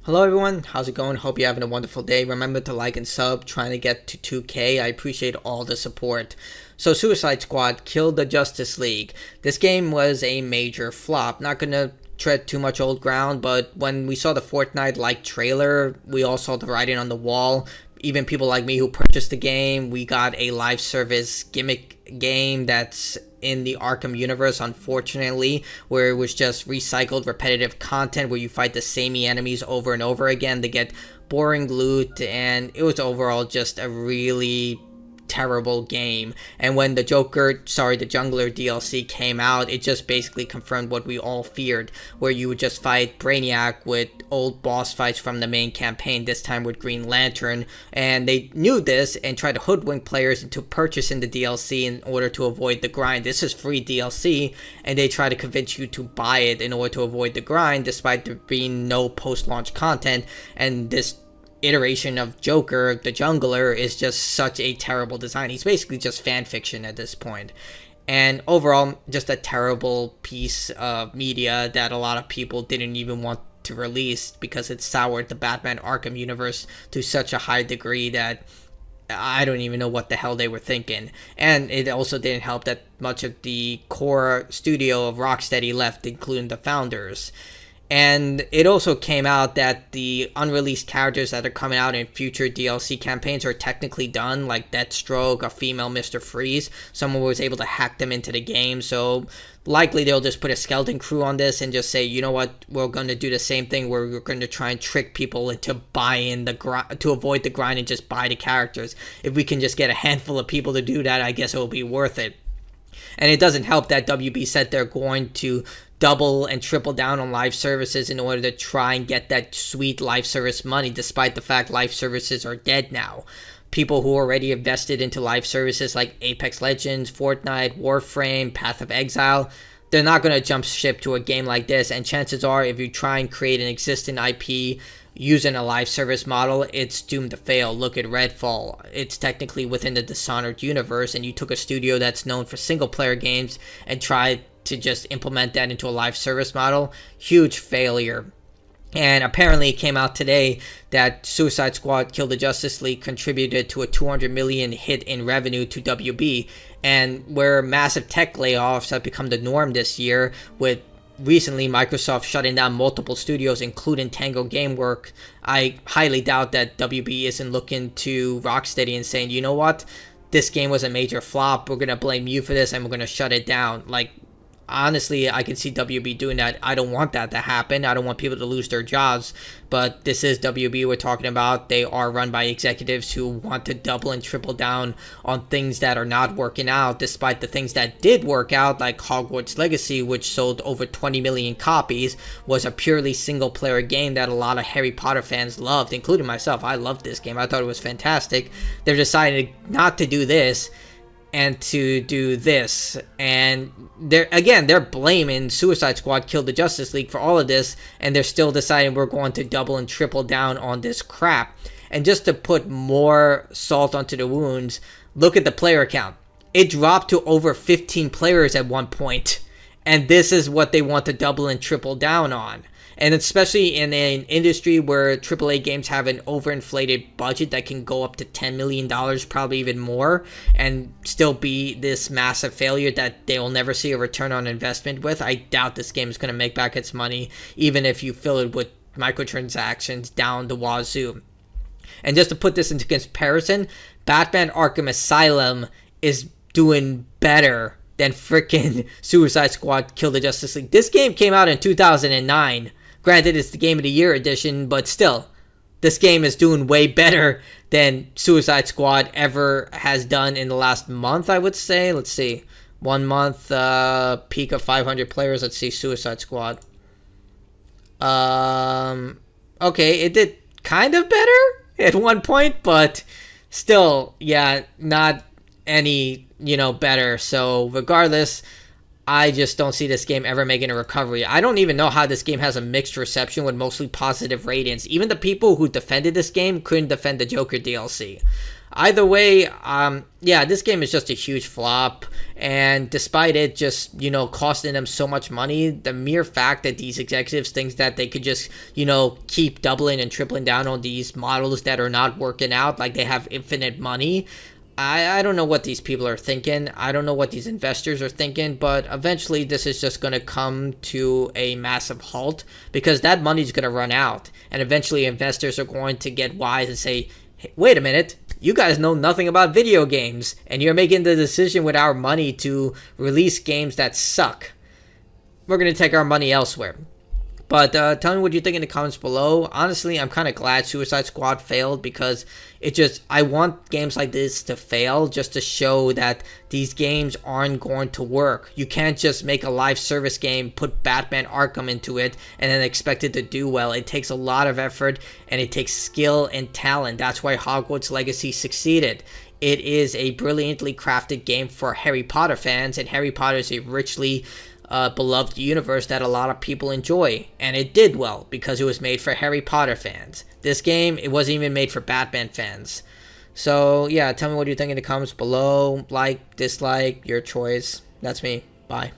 Hello everyone, how's it going? Hope you're having a wonderful day. Remember to like and sub, trying to get to 2K. I appreciate all the support. So Suicide Squad killed the Justice League. This game was a major flop. Not gonna tread too much old ground, but when we saw the Fortnite-like trailer, we all saw the writing on the wall. Even people like me who purchased the game, we got a live service gimmick game that's in the Arkham universe, unfortunately, where it was just recycled repetitive content where you fight the same enemies over and over again. They get boring loot, and it was overall just a really terrible game. And when the Jungler DLC came out, it just basically confirmed what we all feared, where you would just fight Brainiac with old boss fights from the main campaign, this time with Green Lantern. And they knew this and tried to hoodwink players into purchasing the DLC in order to avoid the grind. This is free DLC, and they try to convince you to buy it in order to avoid the grind, despite there being no post-launch content. And this iteration of Joker, the Jungler, is just such a terrible design. He's basically just fan fiction at this point. And overall, just a terrible piece of media that a lot of people didn't even want to release because it soured the Batman Arkham universe to such a high degree that I don't even know what the hell they were thinking. And it also didn't help that much of the core studio of Rocksteady left, including the founders. And it also came out that the unreleased characters that are coming out in future DLC campaigns are technically done, like Deathstroke, a female Mr. Freeze. Someone was able to hack them into the game, so likely they'll just put a skeleton crew on this and just say, you know what, we're going to do the same thing where we're going to try and trick people into buying to avoid the grind and just buy the characters. If we can just get a handful of people to do that, I guess it will be worth it. And it doesn't help that WB said they're going to double and triple down on live services in order to try and get that sweet live service money, despite the fact live services are dead now. People who already invested into live services like Apex Legends, Fortnite, Warframe, Path of Exile, they're not going to jump ship to a game like this. And chances are, if you try and create an existing IP using a live service model, it's doomed to fail. Look at Redfall. It's technically within the Dishonored universe, and you took a studio that's known for single player games and tried to just implement that into a live service model. Huge failure. And apparently it came out today that Suicide Squad Kill the Justice League contributed to a $200 million hit in revenue to WB. And where massive tech layoffs have become the norm this year, with recently Microsoft shutting down multiple studios, including Tango Gameworks, I highly doubt that WB isn't looking to Rocksteady and saying, you know what, this game was a major flop, we're going to blame you for this and we're going to shut it down. Like, honestly, I can see WB doing that. I don't want that to happen. I don't want people to lose their jobs. But this is WB we're talking about. They are run by executives who want to double and triple down on things that are not working out, despite the things that did work out, like Hogwarts Legacy, which sold over 20 million copies, was a purely single-player game that a lot of Harry Potter fans loved, including myself. I loved this game. I thought it was fantastic. They're deciding not to do this and to do this, and they're blaming Suicide Squad Kill the Justice League for all of this, and they're still deciding we're going to double and triple down on this crap. And just to put more salt onto the wounds, look at the player count. It dropped to over 15 players at one point, and this is what they want to double and triple down on. And especially in an industry where AAA games have an overinflated budget that can go up to $10 million, probably even more, and still be this massive failure that they will never see a return on investment with, I doubt this game is going to make back its money, even if you fill it with microtransactions down the wazoo. And just to put this into comparison, Batman Arkham Asylum is doing better than frickin' Suicide Squad Kill the Justice League. This game came out in 2009. Granted, it's the Game of the Year edition, but still, this game is doing way better than Suicide Squad ever has done in the last month, I would say. Let's see. 1 month, peak of 500 players. Let's see, Suicide Squad. Okay, it did kind of better at one point, but still, yeah, not any, better. So, regardless, I just don't see this game ever making a recovery. I don't even know how this game has a mixed reception with mostly positive ratings. Even the people who defended this game couldn't defend the Joker DLC. Either way, yeah, this game is just a huge flop. And despite it just, costing them so much money, the mere fact that these executives think that they could just, keep doubling and tripling down on these models that are not working out, like they have infinite money. I don't know what these people are thinking. I don't know what these investors are thinking, but eventually this is just going to come to a massive halt because that money's going to run out. And eventually investors are going to get wise and say, hey, wait a minute, you guys know nothing about video games, and you're making the decision with our money to release games that suck. We're going to take our money elsewhere. But tell me what you think in the comments below. Honestly, I'm kind of glad Suicide Squad failed because I want games like this to fail just to show that these games aren't going to work. You can't just make a live service game, put Batman Arkham into it, and then expect it to do well. It takes a lot of effort and it takes skill and talent. That's why Hogwarts Legacy succeeded. It is a brilliantly crafted game for Harry Potter fans, and Harry Potter is a richly beloved universe that a lot of people enjoy, and it did well because it was made for Harry Potter fans. This game, it wasn't even made for Batman fans. So yeah, tell me what you think in the comments below. Like, dislike, your choice. That's me. Bye.